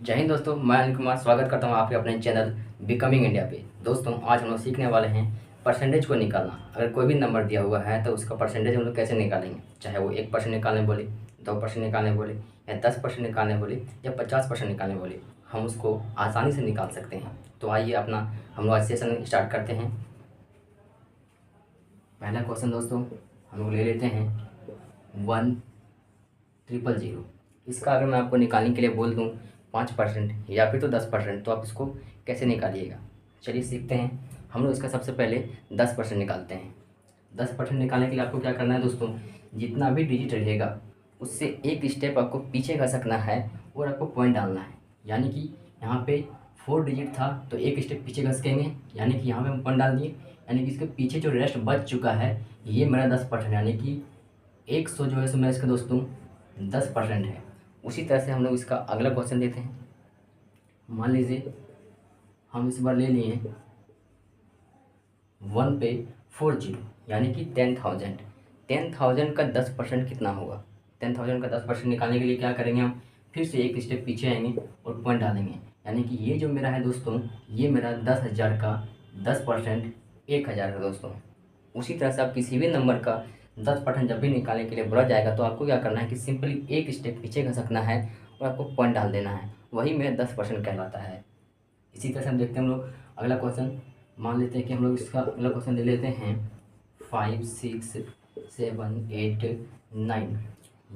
जय हिंद दोस्तों, मैं अनिल कुमार स्वागत करता हूं आपके अपने चैनल बिकमिंग इंडिया पे। दोस्तों आज हम लोग सीखने वाले हैं परसेंटेज को निकालना। अगर कोई भी नंबर दिया हुआ है तो उसका परसेंटेज हम लोग कैसे निकालेंगे, चाहे वो 1% निकालने बोले, 2% निकालने बोले, या 10% निकालने बोले, या 50% निकालने बोले, हम उसको आसानी से निकाल सकते हैं। तो आइए अपना हम लोग आज सेशन स्टार्ट करते हैं। पहला क्वेश्चन दोस्तों हम लोग ले लेते हैं 1,000,000। इसका अगर मैं आपको निकालने के लिए बोल दूं 5% या फिर तो 10%, तो आप इसको कैसे निकालिएगा। चलिए सीखते हैं। हम लोग इसका सबसे पहले 10% निकालते हैं। 10% निकालने के लिए आपको क्या करना है दोस्तों, जितना भी डिजिट रहेगा उससे एक स्टेप आपको पीछे खसकना है और आपको पॉइंट डालना है। यानी कि यहाँ पे 4 डिजिट था तो एक स्टेप पीछे खसकेंगे, यानी कि यहाँ पे हम पॉइंट डाल दिए, यानी कि इसके पीछे जो रेस्ट बच चुका है ये मेरा 10%, यानी कि 100 जो है सो मेरा इसका दोस्तों 10% है। उसी तरह से हम लोग इसका अगला क्वेश्चन देते हैं। मान लीजिए हम इस बार ले लिए 1 पे 40, यानी कि 10,000। 10,000 का 10% कितना होगा। 10,000 का 10% निकालने के लिए क्या करेंगे, हम फिर से एक स्टेप पीछे आएंगे और पॉइंट डालेंगे। यानी कि ये जो मेरा है दोस्तों, ये मेरा 10,000 का 10% 1,000 है दोस्तों। उसी तरह से आप किसी भी नंबर का 10% जब भी निकालने के लिए बोला जाएगा तो आपको क्या करना है कि सिंपली एक स्टेप पीछे खसकना है और आपको पॉइंट डाल देना है, वही मेरा 10% कहलाता है। इसी तरह से हम देखते हैं हम लोग अगला क्वेश्चन। मान लेते हैं कि हम लोग इसका अगला क्वेश्चन ले लेते हैं 5, 6, 7, 8, 9।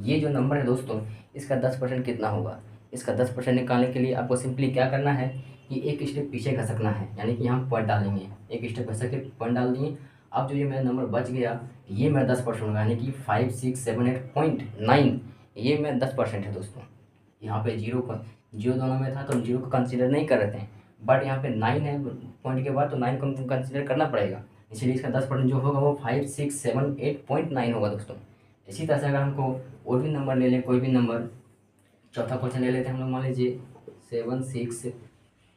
ये जो नंबर है दोस्तों इसका 10% कितना होगा। इसका 10% निकालने के लिए आपको सिंपली क्या करना है कि एक स्टेप पीछे खसकना है, यानी कि यहाँ पॉइंट डालेंगे, एक स्टेप खसक के पॉइंट डाल दिए। अब जो ये मेरा नंबर बच गया ये मेरा 10% होगा, यानी कि 5, 6, 7, 8.9 ये मेरा 10% है दोस्तों। यहाँ पे जीरो दोनों में था तो हम जीरो को कंसिडर नहीं कर रहे थे, बट यहाँ पे 9 है पॉइंट के बाद तो 9 को कंसिडर करना पड़ेगा। इसलिए इसका 10% जो होगा वो 5, 6, 7, 8.9 होगा दोस्तों। इसी तरह से अगर हमको और भी नंबर ले लें, कोई भी नंबर, चौथा क्वेश्चन ले लेते हैं हम लोग। मान लीजिए 7, 6,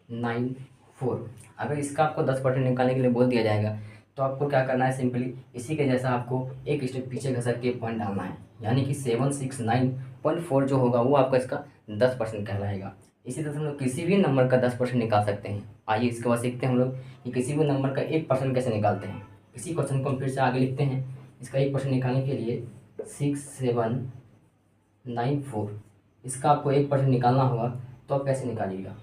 9, 4। अगर इसका आपको 10% निकालने के लिए बोल दिया जाएगा तो आपको क्या करना है, सिंपली इसी के जैसा आपको एक स्टेप पीछे खसक के पॉइंट डालना है, यानी कि 769.4 जो होगा वो आपका इसका 10% कहलाएगा। इसी तरह से हम लोग किसी भी नंबर का 10% निकाल सकते हैं। आइए इसके बाद सीखते हैं हम लोग कि किसी भी नंबर का 1% कैसे निकालते हैं। इसी क्वेश्चन को हम फिर से आगे लिखते हैं। इसका 1% निकालने के लिए 6794, इसका आपको 1% निकालना होगा तो आप कैसे निकालिएगा।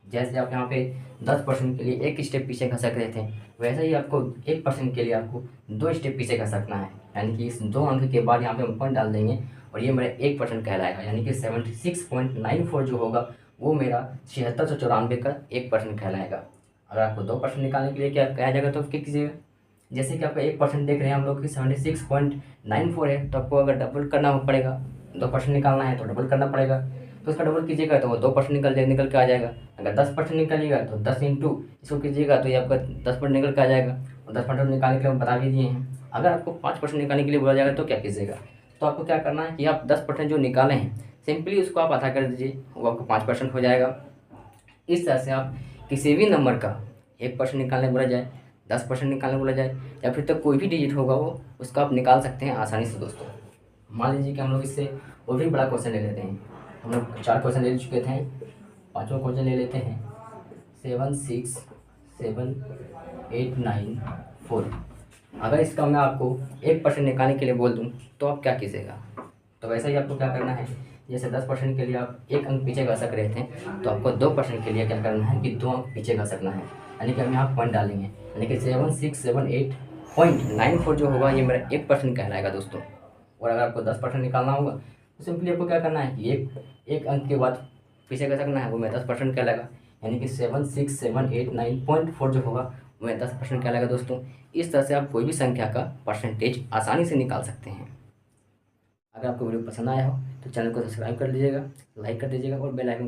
जैसे आप यहाँ पे 10% के लिए एक स्टेप पीछे खसक रहे थे, वैसे ही आपको 1% के लिए आपको 2 स्टेप पीछे खसकना है, यानी कि इस 2 अंक के बाद यहाँ पे हम पॉइंट डाल देंगे और ये मेरा 1% कहलाएगा, यानी कि 76.94 जो होगा वो मेरा 7694 का 1% कहलाएगा। अगर आपको 2% निकालने के लिए क्या कहा जाएगा तो क्या कीजिएगा, जैसे कि आपका 1% देख रहे हैं हम लोग कि 76.94 है, तो आपको अगर डबल करना पड़ेगा, 2% निकालना है तो डबल करना पड़ेगा, तो उसका डबल कीजिएगा तो वो 2% निकल के आ जाएगा। अगर 10% निकालिएगा तो 10 इंटू इसको कीजिएगा तो ये आपका 10% निकल के आ जाएगा। और 10% निकालने के लिए हम बता भी दिए हैं। अगर आपको 5% निकालने के लिए बोला जाएगा तो क्या कीजिएगा, तो आपको क्या करना है कि आप 10% जो निकाले हैं सिंपली उसको आप आधा कर दीजिए, वो आपको 5% हो जाएगा। इस तरह से आप किसी भी नंबर का 1% निकालने बोला जाए, 10% निकालने बोला जाए, या फिर तो कोई भी डिजिट होगा वो उसका आप निकाल सकते हैं आसानी से दोस्तों। मान लीजिए कि हम लोग इससे और भी बड़ा क्वेश्चन ले लेते हैं। हम लोग 4 क्वेश्चन ले चुके थे, 5वां क्वेश्चन ले लेते हैं 7, 6, 7, 8, 9, 4। अगर इसका मैं आपको 1% निकालने के लिए बोल दूं तो आप क्या कीजिएगा। तो वैसा ही आपको क्या करना है, जैसे 10% के लिए आप एक अंक पीछे खसक रहे थे तो आपको 2% के लिए क्या करना है कि 2 अंक पीछे खसकना है, यानी कि हम यहाँ पॉइंट डालेंगे, यानी कि 7678.94 जो होगा ये मेरा 1% कहलाएगा दोस्तों। और अगर आपको 10% निकालना होगा तो सिंपली आपको क्या करना है कि एक अंक के बाद पीछे खसकना है, वो मेरा 10% कहलाएगा, यानी कि 7678.94 जो होगा वो मेरा 10% कहलाएगा दोस्तों। इस तरह से आप कोई भी संख्या का परसेंटेज आसानी से निकाल सकते हैं। अगर आपको वीडियो पसंद आया हो तो चैनल को सब्सक्राइब कर लीजिएगा, लाइक कर दीजिएगा और बेल आइकन